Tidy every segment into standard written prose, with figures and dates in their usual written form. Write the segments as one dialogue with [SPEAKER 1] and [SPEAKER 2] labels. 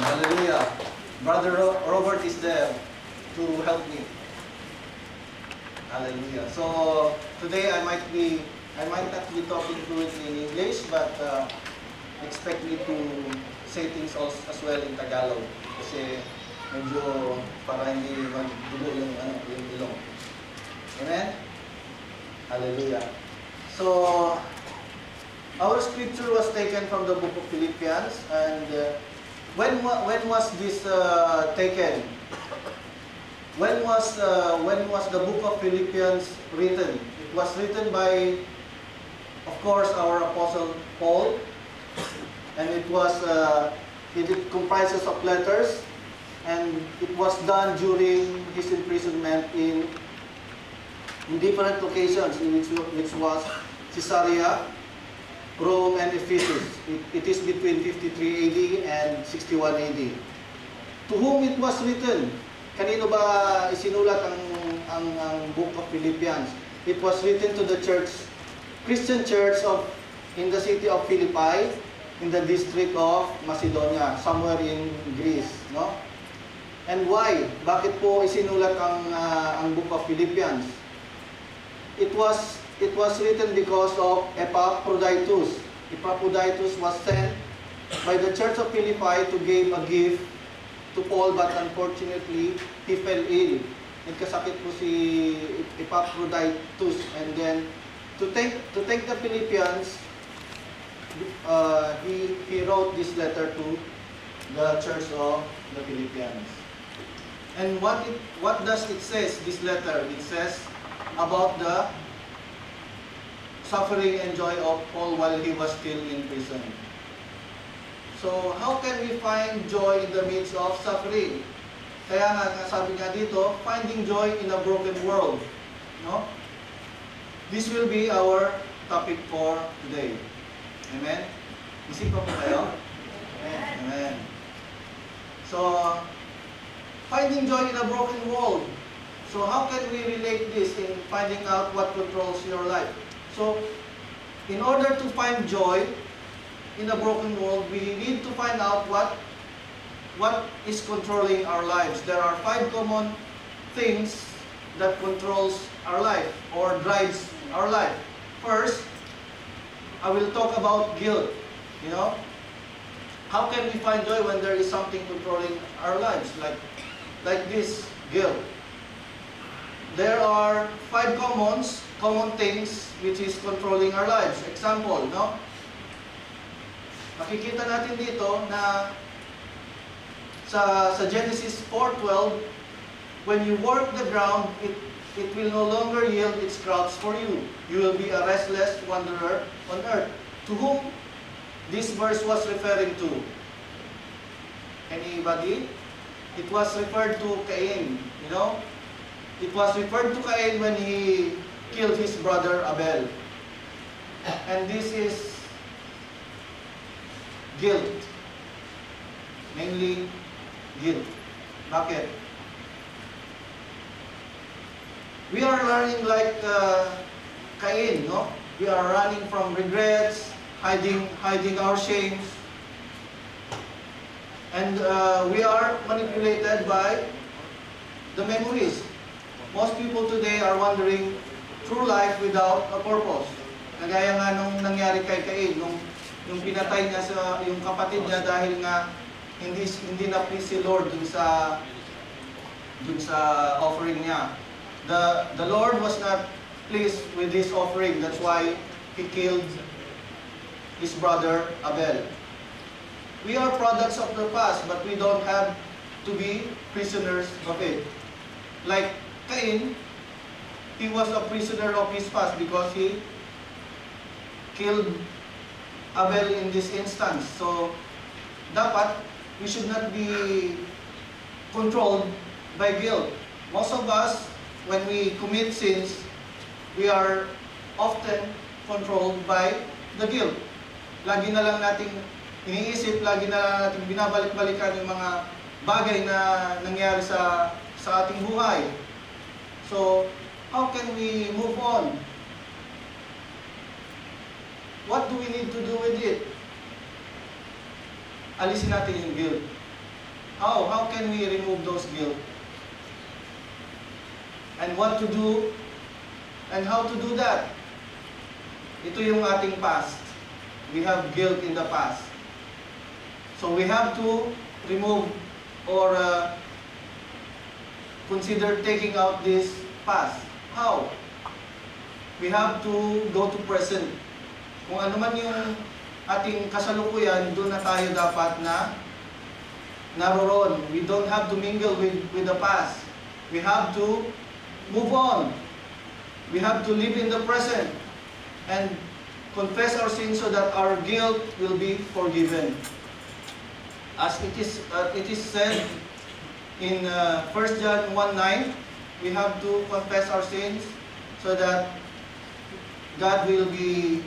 [SPEAKER 1] Hallelujah. Brother Robert is there to help me. Hallelujah. So today I might not be talking fluently in English, but expect me to say things also, as well in Tagalog. Kasi medyo para hindi magdugo yung ilong. Amen? Hallelujah. So, our scripture was taken from the book of Philippians, and when was this taken? When was the book of Philippians written? It was written by, of course, our Apostle Paul, and it comprises of letters, and it was done during his imprisonment in different locations, which was Caesarea, Rome, and Ephesus. It is between 53 AD and 61 AD. To whom it was written? Kanino ba isinulat ang book of Philippians? It was written to the Christian church in the city of Philippi, in the district of Macedonia, somewhere in Greece, no? And why? Bakit po isinulat ang book of Philippians? It was written because of Epaphroditus. Epaphroditus was sent by the church of Philippi to give a gift to Paul, but unfortunately, he fell ill. Nagkasakit po si Epaphroditus, and then to thank the Philippians, he wrote this letter to the church of the Philippians. And what does it says? This letter, it says about the suffering and joy of Paul while he was still in prison. So, how can we find joy in the midst of suffering? Kaya nga, sabi nga dito, finding joy in a broken world. No? This will be our topic for today. Amen? Isip pa po kayo? Amen. Amen. So, finding joy in a broken world. So, how can we relate this in finding out what controls your life? So, in order to find joy in a broken world, we need to find out what is controlling our lives. There are 5 common things that controls our life or drives our life. First, I will talk about guilt. You know, how can we find joy when there is something controlling our lives, like this guilt? There are 5 common things which is controlling our lives. Example, no? Makikita natin dito na sa Genesis 4:12, when you work the ground, it will no longer yield its crops for you. You will be a restless wanderer on earth. To whom this verse was referring to? Anybody? It was referred to Cain, you know? It was referred to Cain when he killed his brother Abel. And this is guilt. Mainly guilt. Bakit? We are learning like Cain, no? We are running from regrets, hiding our shames. And we are manipulated by the memories. Most people today are wandering through life without a purpose. Kagaya nga nung nangyari kay Cain, nung pinatay niya yung kapatid niya dahil nga hindi na please si Lord dun sa offering niya. The Lord was not pleased with his offering. That's why he killed his brother Abel. We are products of the past, but we don't have to be prisoners of it. Like Cain, he was a prisoner of his past because he killed Abel in this instance. So, dapat, we should not be controlled by guilt. Most of us, when we commit sins, we are often controlled by the guilt. Lagi na lang nating iniisip, lagi na lang nating binabalik-balikan yung mga bagay na nangyari sa ating buhay. So, how can we move on? What do we need to do with it? Alisin natin yung guilt. How can we remove those guilt? And what to do and how to do that? Ito yung ating past. We have guilt in the past. So we have to remove or consider taking out this past. How? We have to go to present. Kung ano man yung ating kasalukuyan, doon na tayo dapat na naroon. We don't have to mingle with the past. We have to move on. We have to live in the present and confess our sins so that our guilt will be forgiven. As it is said in 1 John 1:9, we have to confess our sins so that God will be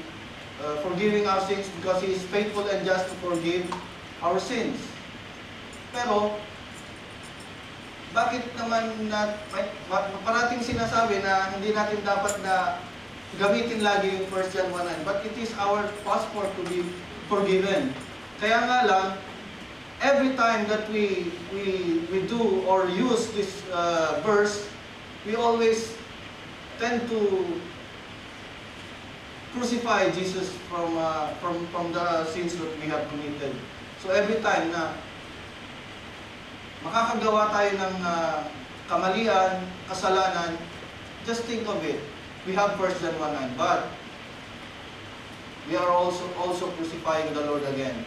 [SPEAKER 1] forgiving our sins because He is faithful and just to forgive our sins. Pero, bakit naman parating sinasabi na hindi natin dapat na gamitin lagi yung 1 John 1:9, but it is our passport to be forgiven. Kaya nga lang, every time that we do or use this verse, we always tend to crucify Jesus from the sins that we have committed. So every time na makakagawa tayo ng kamalian, kasalanan, just think of it. We have 1 John 1:9, but we are also crucifying the Lord again.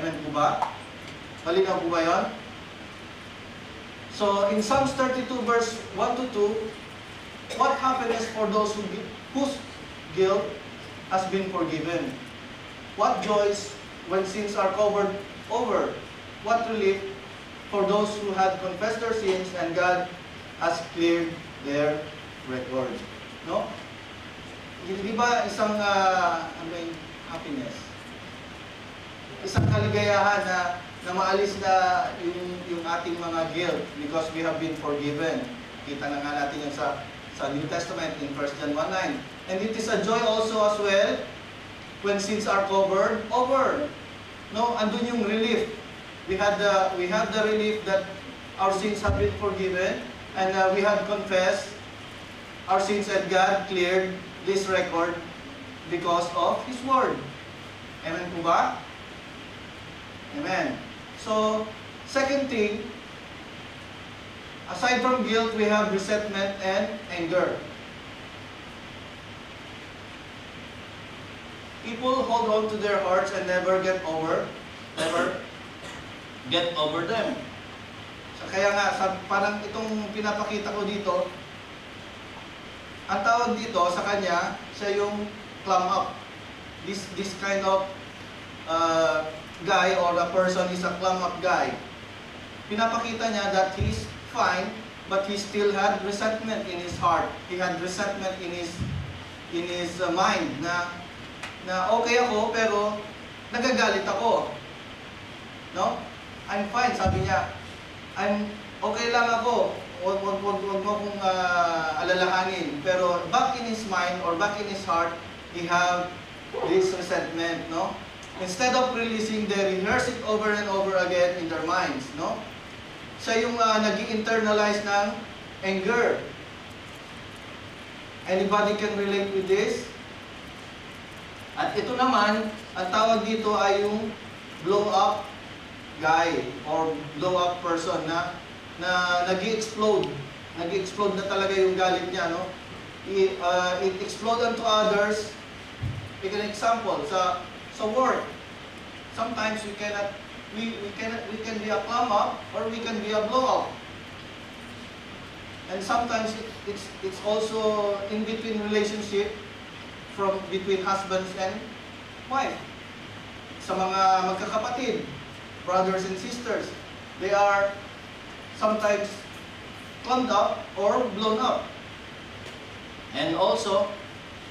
[SPEAKER 1] Amen po ba? Malinaw po ba yun? So, in Psalms 32 verse 1 to 2, what happiness for those whose guilt has been forgiven? What joys when sins are covered over? What relief for those who had confessed their sins and God has cleared their record? No? Di ba isang happiness? Isang kaligayahan na maalis na yung ating mga guilt because we have been forgiven. Kita na nga natin yan sa New Testament in 1 John 1:9. And it is a joy also as well when sins are covered over. No, andun yung relief. We have the relief that our sins have been forgiven and we have confessed our sins and God cleared this record because of His Word. Amen po ba? Amen. So, second thing, aside from guilt, we have resentment and anger. People hold on to their hearts and never get over them. So, kaya nga, parang itong pinapakita ko dito, ang tawag dito sa kanya, siya yung clam up. This kind of guy or a person is a clam up guy. Pinapakita niya that he's fine, but he still had resentment in his heart. He had resentment in his mind na okay ako pero nagagalit ako. No? I'm fine, sabi niya. Okay lang ako. Huwag mo kong alalahanin. Pero back in his mind or back in his heart, he have this resentment, no? Instead of releasing, they rehearse it over and over again in their minds, no? Siya yung nag-internalize ng anger. Anybody can relate with this? At ito naman, ang tawag dito ay yung blow-up guy or blow-up person na nag-explode. Nag-explode na talaga yung galit niya, no? It explode onto others. Take an example sa work. Sometimes we can be a clam up or we can be a blow up. And sometimes it's also in between relationship between husbands and wife. Sa mga magkakapatid, brothers and sisters, they are sometimes clammed up or blown up. And also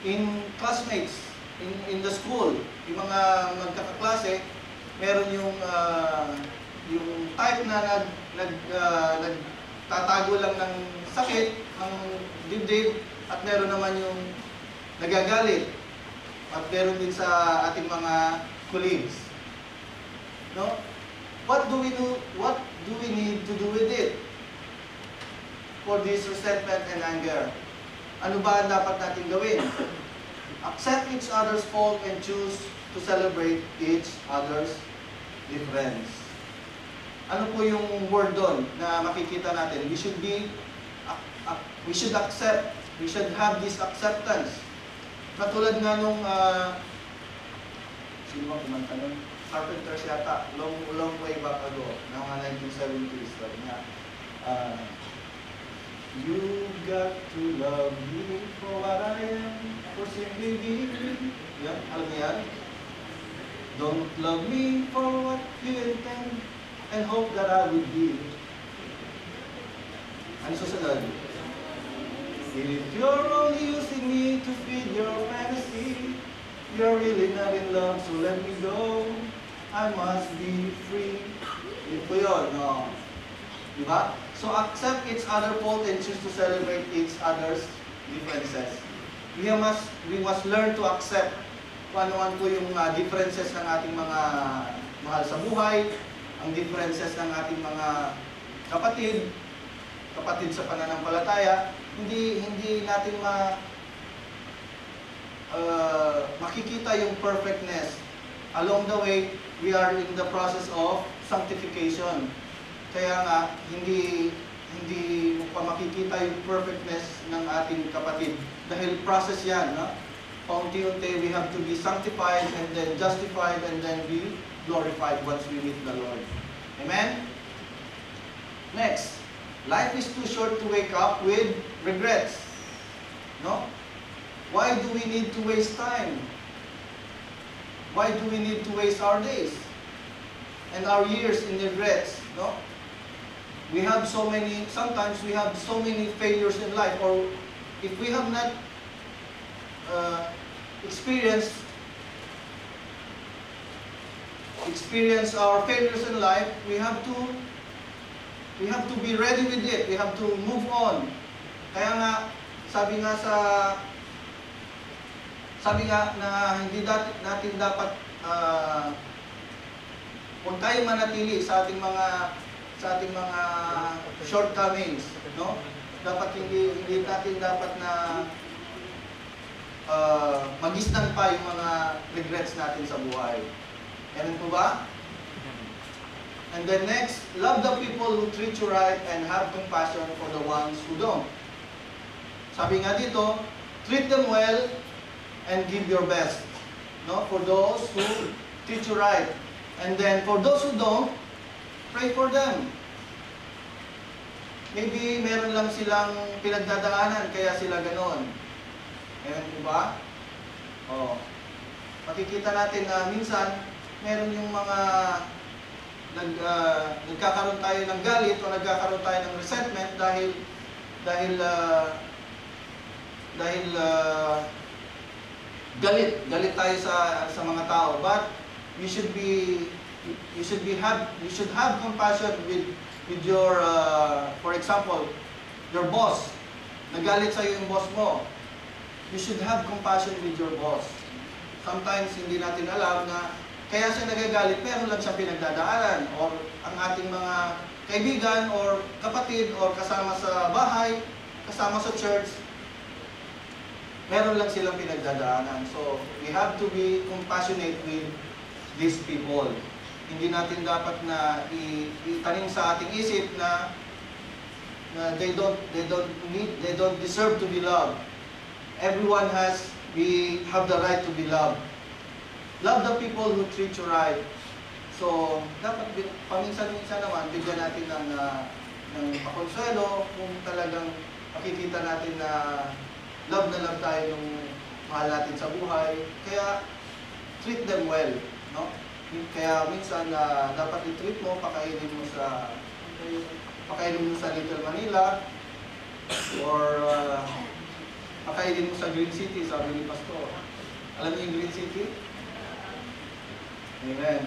[SPEAKER 1] in classmates, in the school, yung mga magkakaklase, meron yung type na nagtatago lang ng sakit, ng dibdib, at meron naman yung nagagalit. At meron din sa ating mga colleagues. No? what do we do? What do we need to do with it? For this resentment and anger. Ano ba ang dapat natin gawin? Accept each other's fault and choose to celebrate each other's difference. Ano po yung word doon na makikita natin? We should accept. We should have this acceptance. Katulad nga nung sino ba kumanta nun? Carpenters yata, long way back ago, ng mga 1970s. Sabi niya, you got to love me for what I am, for simply being. Yan, alam niya yan? Don't love me for what you intend, and hope that I would be. Ano susunod? If you're only using me to feed your fantasy, you're really not in love, so let me go. I must be free. Yun po yun, no? Diba? So accept each other's fault and choose to celebrate each other's differences. We must learn to accept kung ano po yung differences ng ating mga mahal sa buhay, ang differences ng ating mga kapatid sa pananampalataya. Hindi natin makikita yung perfectness. Along the way, we are in the process of sanctification. Kaya nga, hindi mo pa makikita yung perfectness ng ating kapatid. Dahil process yan, no? Paunti-unti, we have to be sanctified and then justified and then be glorified once we meet the Lord. Amen? Next, life is too short to wake up with regrets. No? Why do we need to waste time? Why do we need to waste our days and our years in regrets? No? We have sometimes we have so many failures in life, or if we have not experienced our failures in life, we have to be ready with it. We have to move on. Kaya nga, sabi nga na hindi natin dapat kung tayo manatili sa ating mga shortcomings, no? Dapat hindi natin dapat na magisnan pa yung mga regrets natin sa buhay. Ganun po ba? And then next, love the people who treat you right and have compassion for the ones who don't. Sabi nga dito, treat them well and give your best. No? For those who treat you right. And then for those who don't, pray for them. Maybe meron lang silang pinagdadaanan kaya sila ganon. Ayan po ba? Oh. Makikita natin na minsan meron yung mga nagkakaroon tayo ng galit o nagkakaroon tayo ng resentment dahil galit tayo sa mga tao. But you should have compassion with your for example, your boss. Nagalit sa iyo yung boss mo. You should have compassion with your boss. Sometimes hindi natin alam na kaya siya nagagalit, meron lang siyang pinagdadaanan, or ang ating mga kaibigan or kapatid or kasama sa bahay, kasama sa church, meron lang silang pinagdadaanan. So, we have to be compassionate with these people. Hindi natin dapat na itanim sa ating isip na they don't deserve to be loved. Everyone we have the right to be loved. Love the people who treat you right. So, dapat paminsan-minsan naman bigyan natin ng pakonsuelo kung talagang makikita natin na love tayo ng mahal natin sa buhay. Kaya, treat them well. No? Kaya minsan dapat i-treat mo, pakainin mo sa Little Manila or pakainin mo sa Green City, sabi ni Pastor. Alam niyo yung Green City? Amen.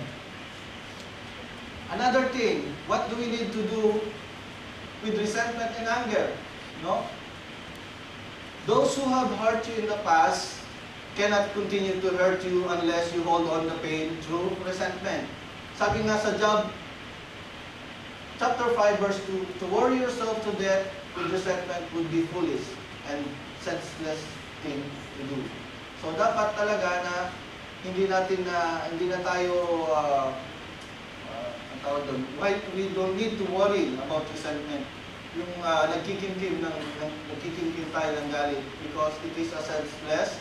[SPEAKER 1] Another thing, what do we need to do with resentment and anger? No? Those who have hurt you in the past cannot continue to hurt you unless you hold on the pain through resentment. Sabi nga sa Job chapter 5 verse 2, to worry yourself to death with resentment would be foolish and senseless thing to do. So dapat talaga na hindi na tayo ang tawag doon, we don't need to worry about resentment. Yung nagkikimkim tayo ng galit because it is a senseless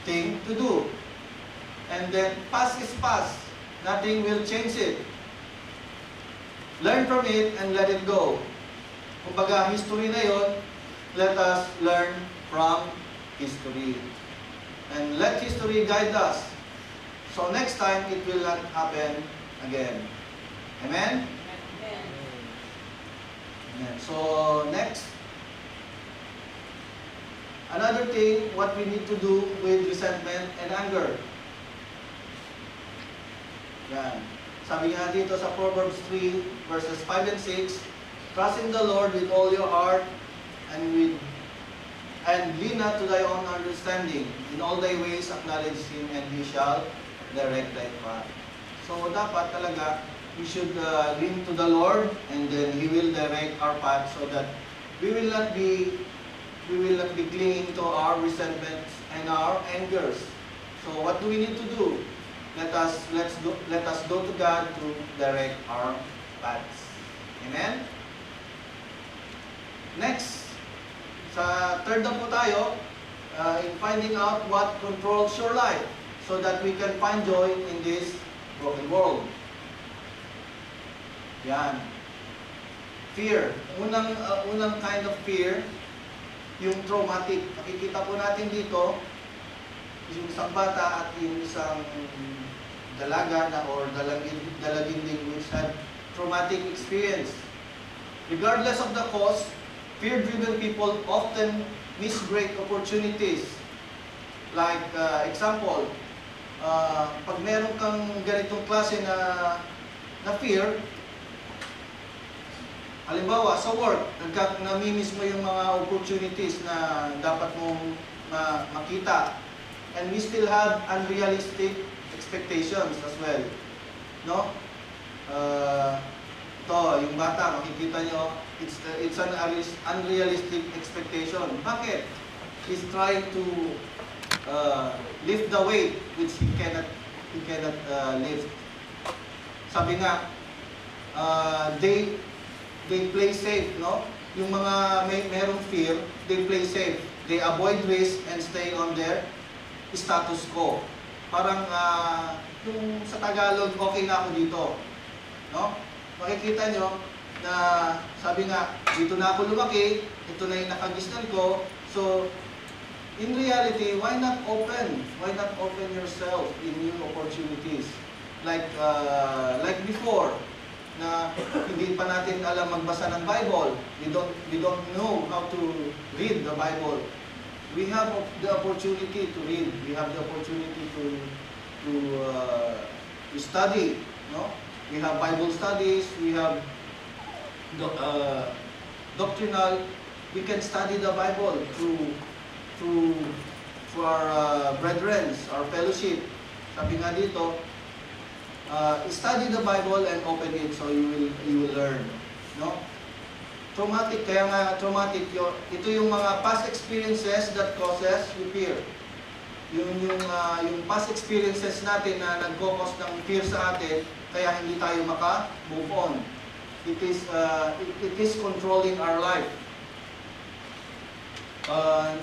[SPEAKER 1] thing to do. And then past is past. Nothing will change it. Learn from it and let it go. Kumbaga, history na yon, let us learn from history. And let history guide us. So next time, it will not happen again. Amen? Amen. So next, another thing, what we need to do with resentment and anger. Yan. Sabi nga dito sa Proverbs 3, verses 5 and 6, trust in the Lord with all your heart and lean not to thy own understanding. In all thy ways acknowledge Him and He shall direct thy path. So dapat talaga, we should lean to the Lord and then He will direct our path so that we will not be clinging to our resentments and our angers. So what do we need to do? Let us go to God to direct our paths. Amen? Next, sa third na po tayo, in finding out what controls your life so that we can find joy in this broken world. Yan. Fear. Unang kind of fear, yung traumatic. Nakikita po natin dito, yung isang bata at yung isang dalaga na or dalaginding which had traumatic experience. Regardless of the cause, fear-driven people often miss great opportunities. Like, example, pag meron kang ganitong klase na fear, halimbawa, sa work, namimiss mo yung mga opportunities na dapat mong makita. And we still have unrealistic expectations as well. No? Ito, yung bata, makikita nyo, it's an unrealistic expectation. Bakit? He's trying to lift the weight which he cannot lift. Sabi nga, they play safe, no? Yung mga merong fear, they play safe. They avoid risk and stay on their status quo. Parang yung sa Tagalog, okay na ako dito. No? Makikita nyo na sabi nga, dito na ako lumaki, ito na yung nakagisnan ko. So, in reality, why not open? Why not open yourself in new opportunities? Like before, na hindi pa natin alam magbasa ng Bible. We don't know how to read the Bible. We have the opportunity to read. We have the opportunity to study. No? We have Bible studies. We have doctrinal. We can study the Bible through our brethren, our fellowship. Sabi nga dito, study the Bible and open it so you will learn. No? Traumatic, kaya nga traumatic, ito yung mga past experiences that causes you fear. Yung past experiences natin na nagkakos ng fear sa atin, kaya hindi tayo maka-move on. It is controlling our life.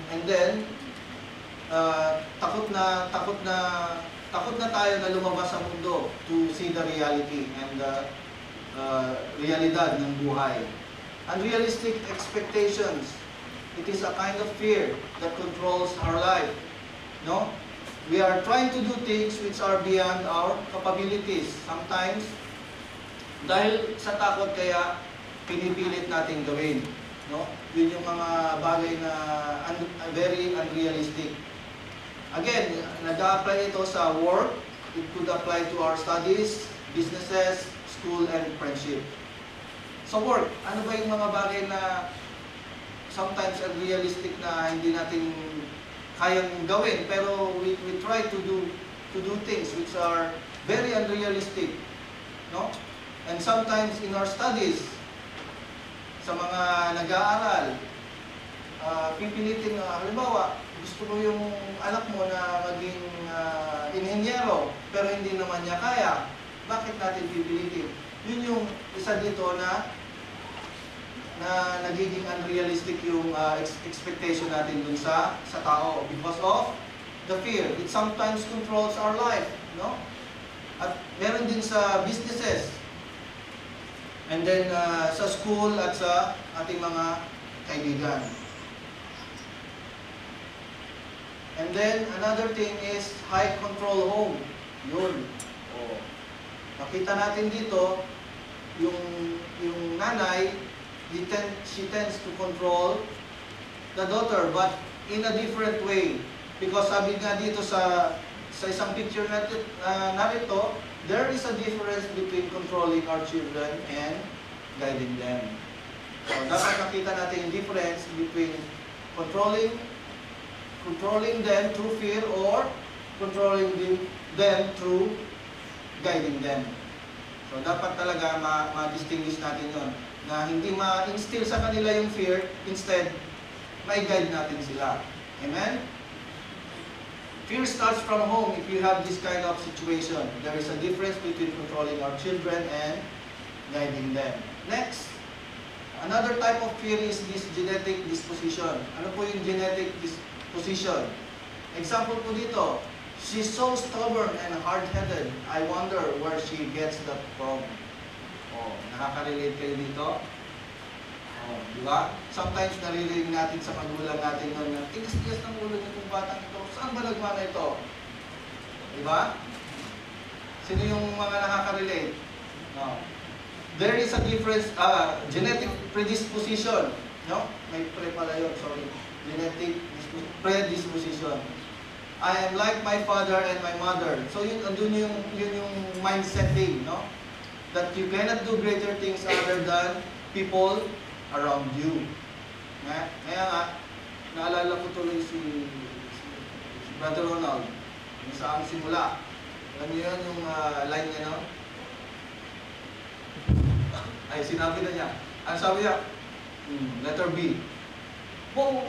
[SPEAKER 1] And then, takot na tayo na lumabas sa mundo to see the reality and the realidad ng buhay. Unrealistic expectations. It is a kind of fear that controls our life. No? We are trying to do things which are beyond our capabilities. Sometimes, dahil sa takot kaya pinipilit natin gawin. No? Yun yung mga bagay na very unrealistic. Again, nag-a-apply ito sa work. It could apply to our studies, businesses, school, and friendship. Sa work, ano ba yung mga bagay na sometimes unrealistic na hindi natin kayang gawin, pero we try to do things which are very unrealistic, no? And sometimes in our studies, sa mga nag-aaral, pipilitin, halimbawa, gusto mo yung anak mo na maging inhenyero, pero hindi naman niya kaya, bakit natin pipilitin? Yun yung isa dito na nagiging unrealistic yung expectation natin dun sa tao because of the fear. It sometimes controls our life, no? At meron din sa businesses, and then sa school at sa ating mga kaibigan. And then another thing is high control home. Yun. Oh. Nakita natin dito yung nanay, she tends to control the daughter, but in a different way. Because sabi nga dito sa isang picture narito, there is a difference between controlling our children and guiding them. So dapat nakita natin yung difference between controlling them through fear or controlling them through guiding them. So dapat talaga ma-distinguish natin yon, na hindi ma-instill sa kanila yung fear, instead ma-guide natin sila. Amen? Fear starts from home if you have this kind of situation. There is a difference between controlling our children and guiding them. Next, another type of fear is this genetic disposition. Ano po yung genetic disposition? Example po dito, she's so stubborn and hard-headed. I wonder where she gets that from. Oh, nakaka-relate kayo dito? Oh, di ba? Sometimes naririnig natin sa magulang natin noon na tigas-tigas ng ulo nitong batang ito. Saan ba nagmana ito? Di ba? Sino yung mga nakaka-relate? No. There is a difference, genetic predisposition. No? May pre pala yun, sorry. Genetic predisposition. I am like my father and my mother. So yun yung mindset thing, no? That you cannot do greater things other than people around you. Kaya nga, naalala ko tuloy si Brother Ronald, yung sa aming simula. Alam niyo yun, yung line niya, no? Ay, sinabi na niya. Ano sabi niya? Letter B. Bo.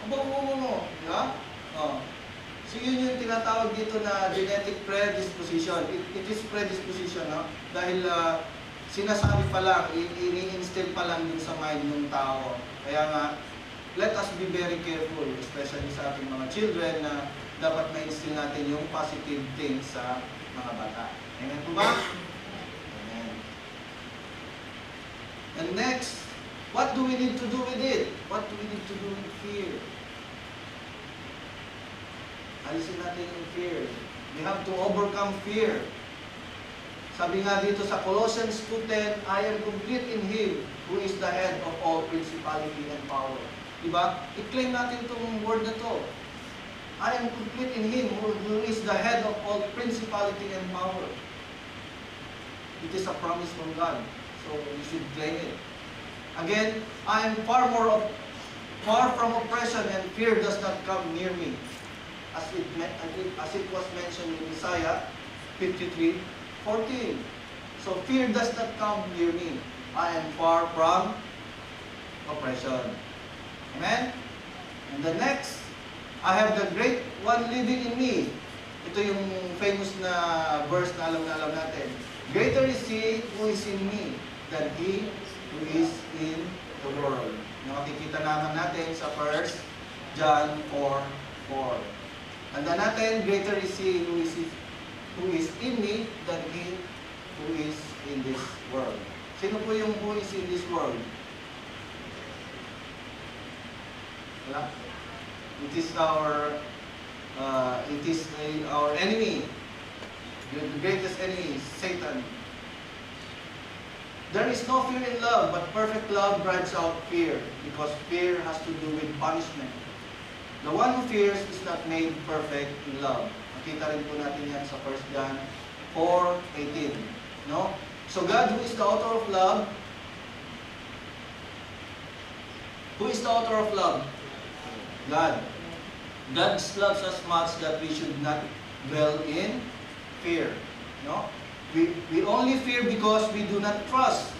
[SPEAKER 1] Diba? Oh. So yun yung tinatawag dito na genetic predisposition. It is predisposition, no? Dahil sinasabi pa lang, ini-instill pa lang din sa mind ng tao. Kaya nga, let us be very careful, especially sa ating mga children, na dapat ma-instill natin yung positive things sa mga bata. Amen po ba? Amen. And next, what do we need to do with it? What do we need to do with fear? Alisin natin yung fear. We have to overcome fear. Sabi nga dito sa Colossians 2:10, I am complete in Him who is the head of all principality and power. Diba? I-claim natin itong word na to. I am complete in Him who is the head of all principality and power. It is a promise from God. So you should claim it. Again, I am far from oppression, and fear does not come near me. As it was mentioned in Isaiah 53:14. So fear does not come near me. I am far from oppression. Amen? And the next, I have the great one living in me. Ito yung famous na verse na alam natin. Greater is He who is in me than he who is in the world. Nakikita naman natin sa 1 John 4:4. Tanda natin, greater is He who is in me than he who is in this world. Sino po yung who is in this world? Wala? It is our enemy. The greatest enemy is Satan. There is no fear in love, but perfect love drives out fear, because fear has to do with punishment. The one who fears is not made perfect in love. Makita rin po natin yan sa 1 John 4:18. No? So God, who is the author of love, who is the author of love? God. God loves us much that we should not dwell in fear. No? We only fear because we do not trust.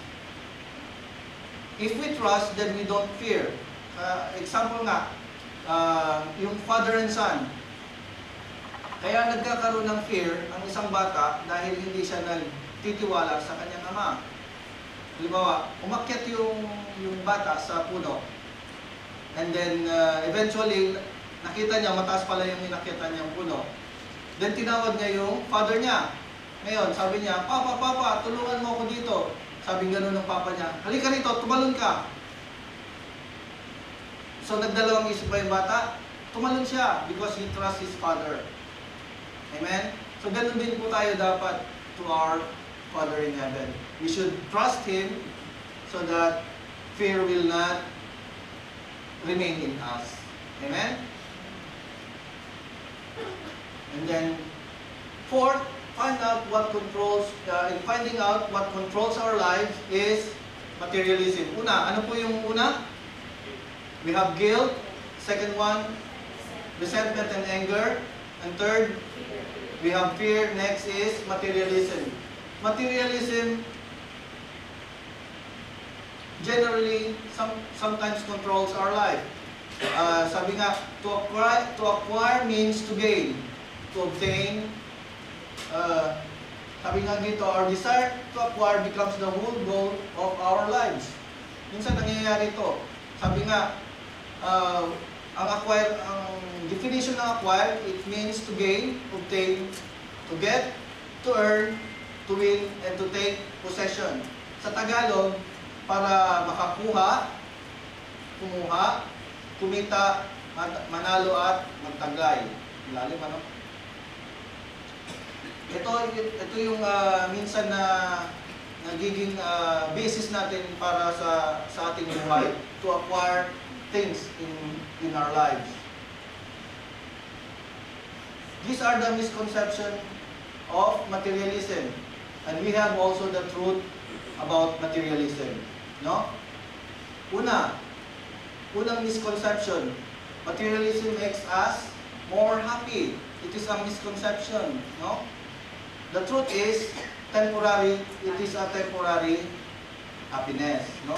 [SPEAKER 1] if we trust, then we don't fear. Example nga, yung father and son. Kaya nagkakaroon ng fear ang isang bata dahil hindi siya nagtitiwala sa kanyang ama. Halimbawa, umakyat yung bata sa puno. And then, eventually, nakita niya, mataas pala yung inakyatan niyang puno. Then, tinawag niya yung father niya. Ngayon, sabi niya, Papa, tulungan mo ako dito. Sabi gano'n ng papa niya, halika rito, tumalon ka. So, nagdalawang isip ba yung bata? Tumalon siya because he trusts his father. Amen? So, gano'n din po tayo dapat to our Father in heaven. We should trust Him so that fear will not remain in us. Amen? And then, fourth, finding out what controls our lives is materialism. Una, ano po yung una? We have guilt. Second one, resentment and anger. And third, we have fear. Next is materialism. Materialism generally sometimes controls our life. Sabi nga, to acquire means to gain. To obtain, sabi nga dito, our desire to acquire becomes the whole goal of our lives. Minsan nangyayari ito. Sabi nga, ang definition ng acquire, it means to gain, obtain, to get, to earn, to win, and to take possession. Sa Tagalog, para makakuha, kumuha, kumita, manalo at magtaglay. Lalim ano? Ito yung minsan na nagiging basis natin para sa ating buhay, to acquire things in our lives. These are the misconceptions of materialism. And we have also the truth about materialism. No? Unang misconception, materialism makes us more happy. It is a misconception. No? The truth is, temporary, it is a temporary happiness. No?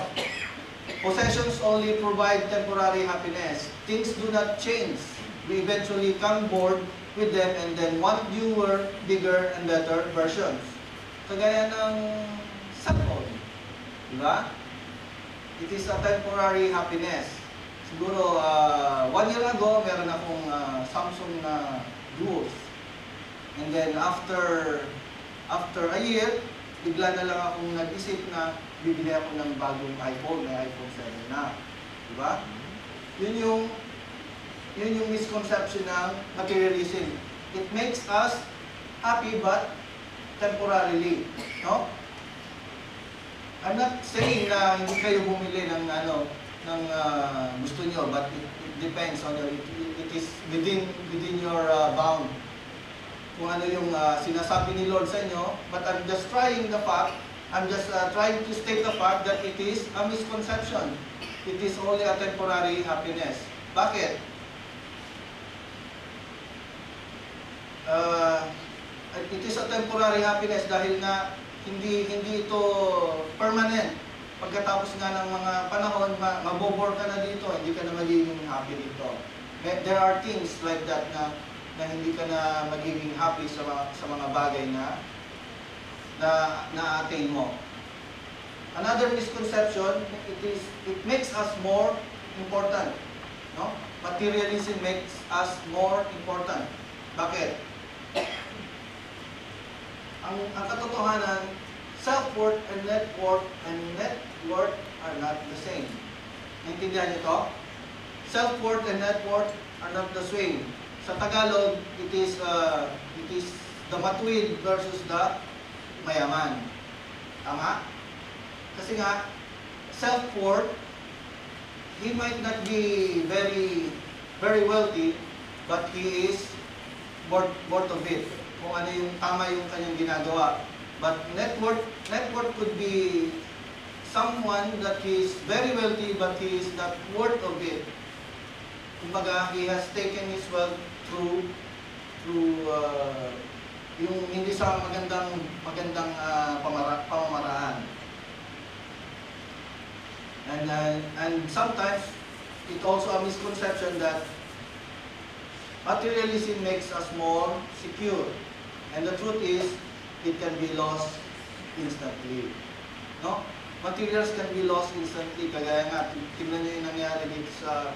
[SPEAKER 1] Possessions only provide temporary happiness. Things do not change. We eventually come bored with them and then want newer, bigger, and better versions. Kagaya ng cellphone. Diba? It is a temporary happiness. Siguro, 1 year ago, meron akong Samsung na Duos. And then, after a year, bigla na lang akong nag-isip na bibili ako ng bagong iPhone, may iPhone 7 na. Diba? Yun yung misconception ng materialism. It makes us happy but temporarily. No? I'm not saying na hindi kayo bumili ng gusto nyo, but it depends on it is within your bound. Kung ano yung sinasabi ni Lord sa inyo, but I'm just trying to state the fact that it is a misconception. It is only a temporary happiness. Bakit? It is a temporary happiness dahil na hindi ito permanent. Pagkatapos nga ng mga panahon, mabobore ka na dito, hindi ka na magiging happy dito. There are things like that na hindi ka na magiging happy sa mga bagay na attain mo. Another misconception, it makes us more important. No? Materialism makes us more important. Bakit? Ang katotohanan, self-worth and net worth are not the same. Naintindihan niyo ito? Self-worth and net worth are not the same. Sa Tagalog, it is the matuwid versus the mayaman. Tama? Kasi nga, self-worth, he might not be very, very wealthy, but he is worth of it. Kung ano yung tama yung kanyang ginagawa. But net worth could be someone that is very wealthy, but he is not worth of it. Kumbaga, he has taken his wealth through yung hindi sa magandang pamamaraan. And sometimes, it's also a misconception that materialism makes us more secure. And the truth is, it can be lost instantly. No? Materials can be lost instantly. Kagaya nga, tingnan nyo yung nangyari dito sa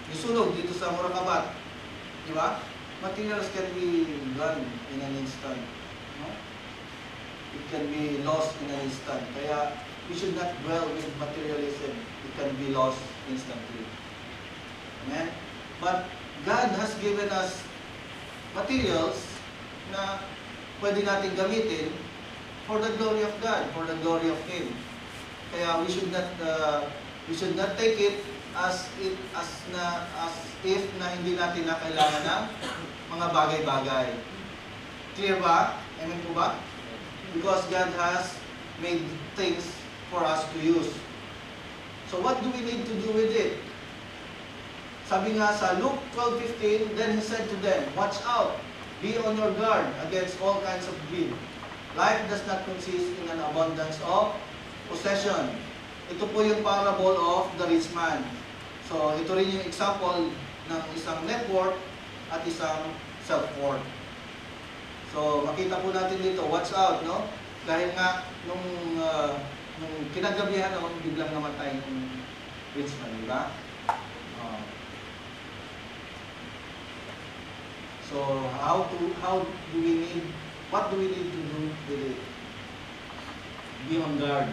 [SPEAKER 1] yung sunog dito sa Moracabat. Di ba? Materials can be gone in an instant. No? It can be lost in an instant. Kaya, we should not dwell with materialism. It can be lost instantly. Amen? But God has given us materials na pwede natin gamitin for the glory of God, for the glory of Him. Kaya we should not take it as if na hindi natin na kailangan ng mga bagay-bagay. Clear ba? Amen po ba? Because God has made things for us to use. So what do we need to do with it? Sabi nga sa Luke 12:15, then He said to them, watch out, be on your guard against all kinds of greed. Life does not consist in an abundance of possession. Ito po yung parable of the rich man. So ito rin yung example ng isang net worth at isang self-worth. So makita po natin dito, watch out, no? Dahil nga nung kinagabihan noon, biglang namatay yung rich man, di ba? So what do we need to do with it? Be on guard.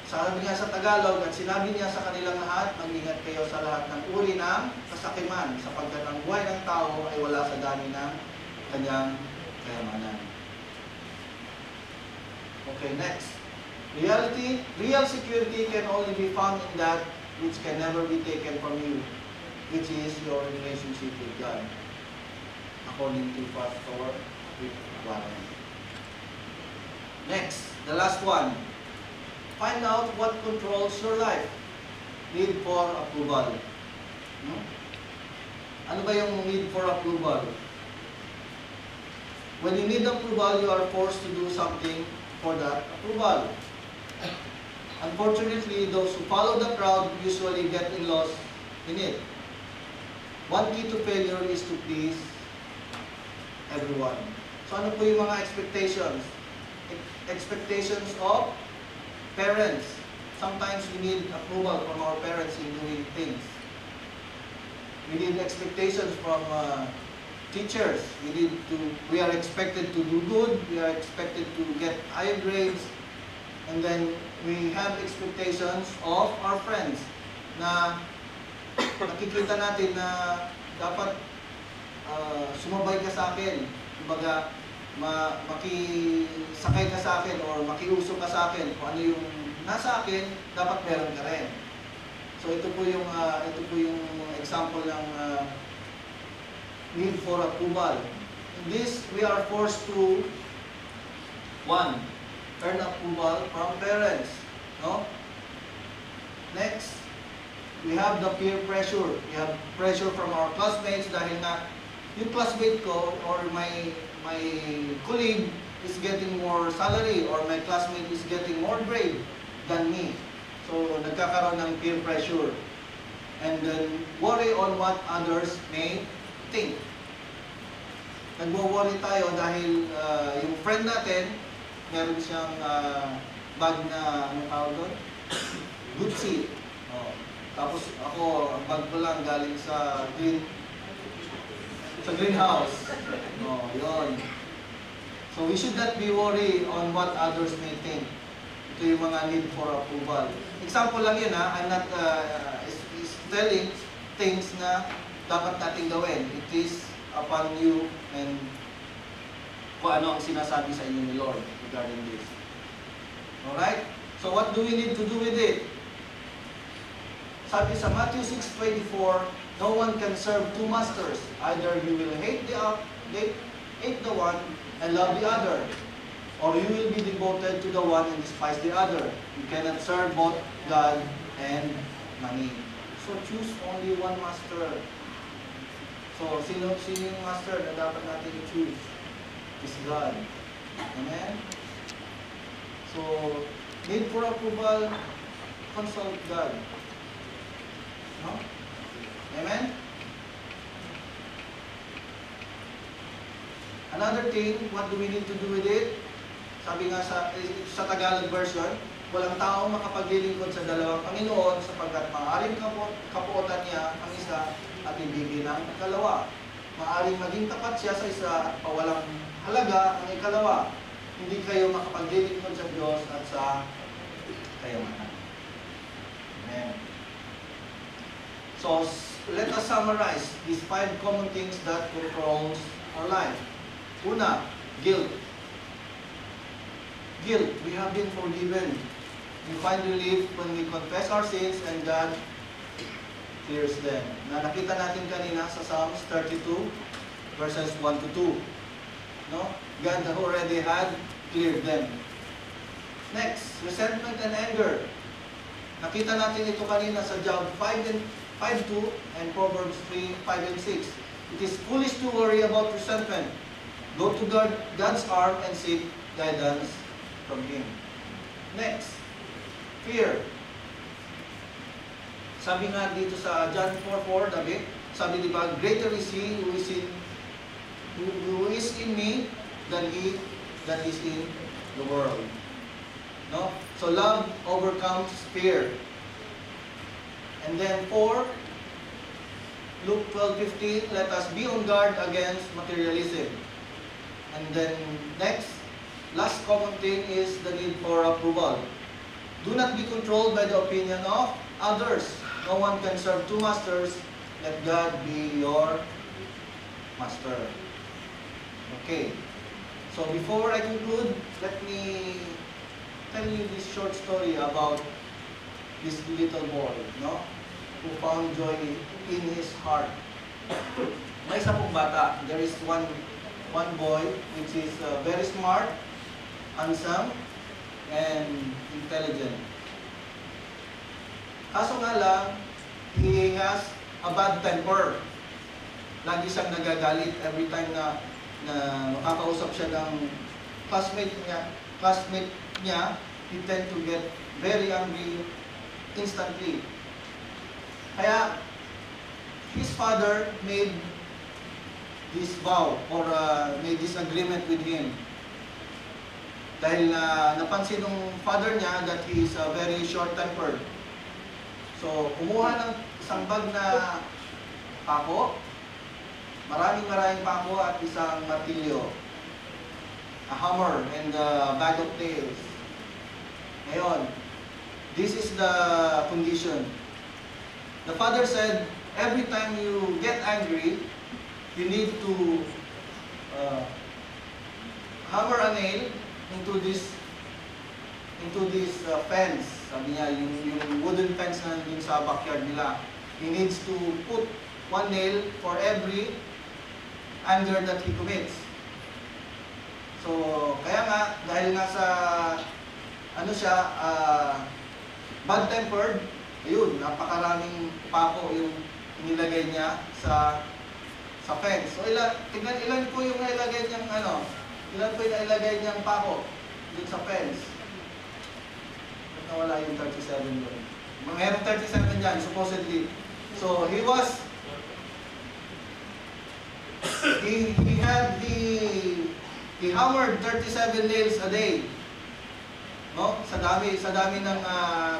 [SPEAKER 1] Sabi nga sa Tagalog, at sinabi niya sa kanilang lahat, mag-ingat kayo sa lahat ng uri ng kasakiman, sapagkat ang buhay ng tao ay wala sa dami ng kanyang kayamanan. Okay, next. Real security can only be found in that which can never be taken from you, which is your relationship with God, according to Pastor Rick Warren. Next, the last one. Find out what controls your life. Need for approval. Ano ba yung need for approval? When you need approval, you are forced to do something for that approval. Unfortunately, those who follow the crowd usually get lost in it. One key to failure is to please everyone. So ano po yung mga expectations? Expectations of parents. Sometimes we need approval from our parents in doing things. We need expectations from teachers. We are expected to do good. We are expected to get high grades. And then we have expectations of our friends na nakikita natin na dapat sumabay ka sa akin. Kumbaga, makisakay ka sa akin or makiuso ka sa akin. Kung ano yung nasa akin, dapat meron ka rin. So ito po yung example ng need for approval. In this, we are forced to earn approval from parents. No? Next, we have the peer pressure. We have pressure from our classmates dahil na yung classmate ko or my colleague is getting more salary or my classmate is getting more grade than me. So, nagkakaroon ng peer pressure. And then, worry on what others may think. Nagwo-worry tayo dahil yung friend natin, meron siyang bag na, ano tawag doon? Gucci. Tapos ako, ang bag ko lang galing sa greenhouse. Yun. So we should not be worried on what others may think. Ito yung mga need for approval. Example lang yun, ha? I'm not is telling things na dapat natin gawin. It is upon you and kung ano ang sinasabi sa inyo ni Lord regarding this. Alright? So what do we need to do with it? Sabi sa Matthew 6:24, no one can serve two masters. Either you will hate the one and love the other, or you will be devoted to the one and despise the other. You cannot serve both God and money. So choose only one master. So sino yung master na dapat natin i-choose? Is God. Amen? So, need for approval, consult God. No? Amen? Another thing, what do we need to do with it? Sabi nga sa Tagalog version, walang taong makapaglilingkod sa dalawang Panginoon sapagkat maaaring kapuotan niya ang isa at ibigin ang ikalawa. Maaaring maging tapat siya sa isa at pawalang halaga ang ikalawa. Hindi kayo makapaglilingkod sa Diyos at sa kayamanan. Amen. So, let us summarize these 5 common things that controls our life. Una, guilt. Guilt. We have been forgiven. We find relief when we confess our sins and God clears them. Na nakita natin kanina sa Psalms 32 verses 1 to 2. No? God already had cleared them. Next, resentment and anger. Nakita natin ito kanina sa Job 5:2 and Proverbs 3:5 and 6. It is foolish to worry about resentment. Go to God's arm and seek guidance from Him. Next, fear. Sabi nga dito sa John 4:4, sabi di ba, greater is He who is in me than he that is in the world. No? So love overcomes fear. And then 4, Luke 12:15, let us be on guard against materialism. And then next, last common thing is the need for approval. Do not be controlled by the opinion of others. No one can serve two masters. Let God be your master. Okay. So before I conclude, let me tell you this short story about this little boy, no? Who found joy in his heart. May isa pong bata. There is one boy which is very smart, handsome, and intelligent. Kaso nga lang, he has a bad temper. Lagi siyang nagagalit every time na makakausap siya ng classmate niya, he tend to get very angry instantly. Kaya, his father made this vow or made this agreement with him. Dahil napansin ng father niya that he is very short-tempered. So, kumuha ng isang bag na pako, maraming pako at isang martilyo, a hammer and a bag of nails. Ngayon, this is the condition. The father said, every time you get angry, you need to hammer a nail into this fence. Sabi niya, yung wooden fence na dun sa backyard nila. He needs to put one nail for every anger that he commits. So, kaya nga, dahil nga sa bad-tempered, ayun, napakaraming pako yung nilagay niya sa fence. So, ilan po yung nailagay niyang ilan po yung nailagay niyang pako dun sa fence? Ba't nawala yung 37 doon? Mayroong 37 dyan, supposedly. So, he hammered 37 nails a day. No? Sa dami ng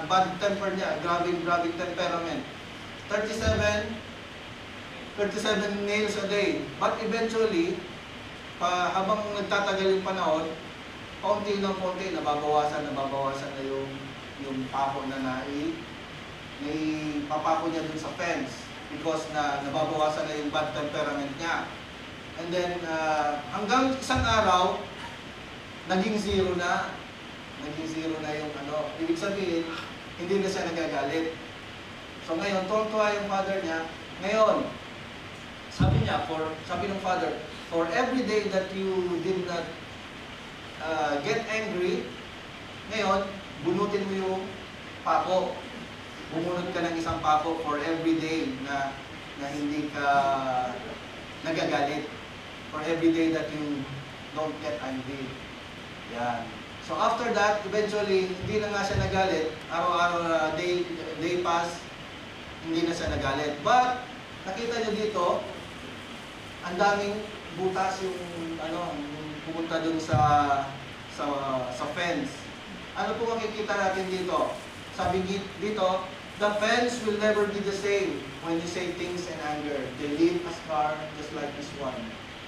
[SPEAKER 1] bad temper niya, grabing temperament. 37 nails a day. But eventually, habang nagtatagal yung panahon, kaunti ng kaunti, nababawasan na yung pako na papako niya dun sa fence because nababawasan na yung bad temperament niya. And then, hanggang isang araw, naging zero na yung ibig sabihin, hindi na siya nagagalit. So ngayon, tuwang-tuwa yung father niya. Ngayon, sabi ng father, for every day that you did not get angry, ngayon, bunutin mo yung pako. Bumunot ka ng isang pako for every day na hindi ka nagagalit. For every day that you don't get angry. Yan. So after that, eventually, hindi na nga siya nagalit. Araw-araw na day pass, hindi na siya nagalit. But, nakita nyo dito, ang daming butas yung pumunta dun sa fence. Ano po makikita natin dito? Sabi dito, the fence will never be the same when you say things in anger. They leave a scar just like this one.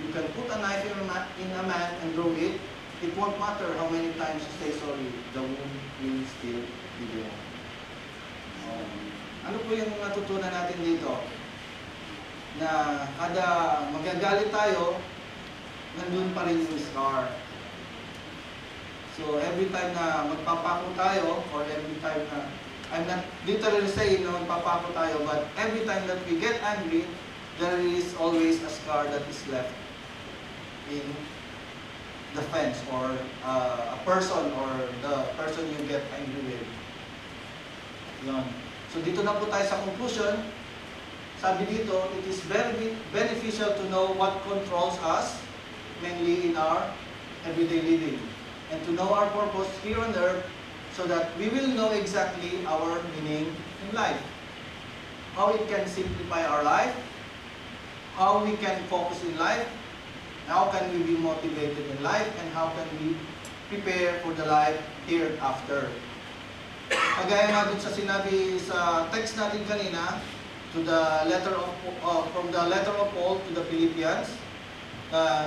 [SPEAKER 1] You can put a knife in a man and draw it. It won't matter how many times you say sorry. The wound will still be there. Ano po yung natutunan natin dito? Na kada magagalit tayo, nandun pa rin yung scar. So every time na magpapako tayo, or every time na, I'm not literally saying na magpapako tayo, but every time that we get angry, there is always a scar that is left in the fence, or a person, or the person you get angry with. Yun. So dito na po tayo sa conclusion. Sabi dito, it is very beneficial to know what controls us, mainly in our everyday living, and to know our purpose here on earth, so that we will know exactly our meaning in life, how it can simplify our life, how we can focus in life, how can we be motivated in life, and how can we prepare for the life hereafter. Kagaya nga dun sa sinabi sa text natin kanina, to the letter of from the letter of Paul to the Philippians,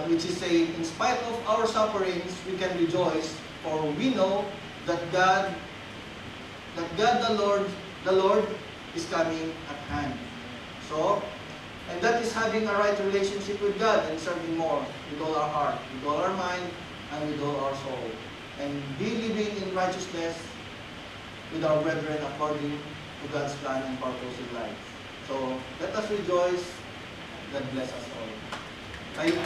[SPEAKER 1] which is saying, in spite of our sufferings, we can rejoice, for we know that God the Lord is coming at hand. So, and that is having a right relationship with God and serving more with all our heart, with all our mind, and with all our soul. And be living in righteousness with our brethren according to God's plan and purpose in life. So, let us rejoice. God bless us all. Tayo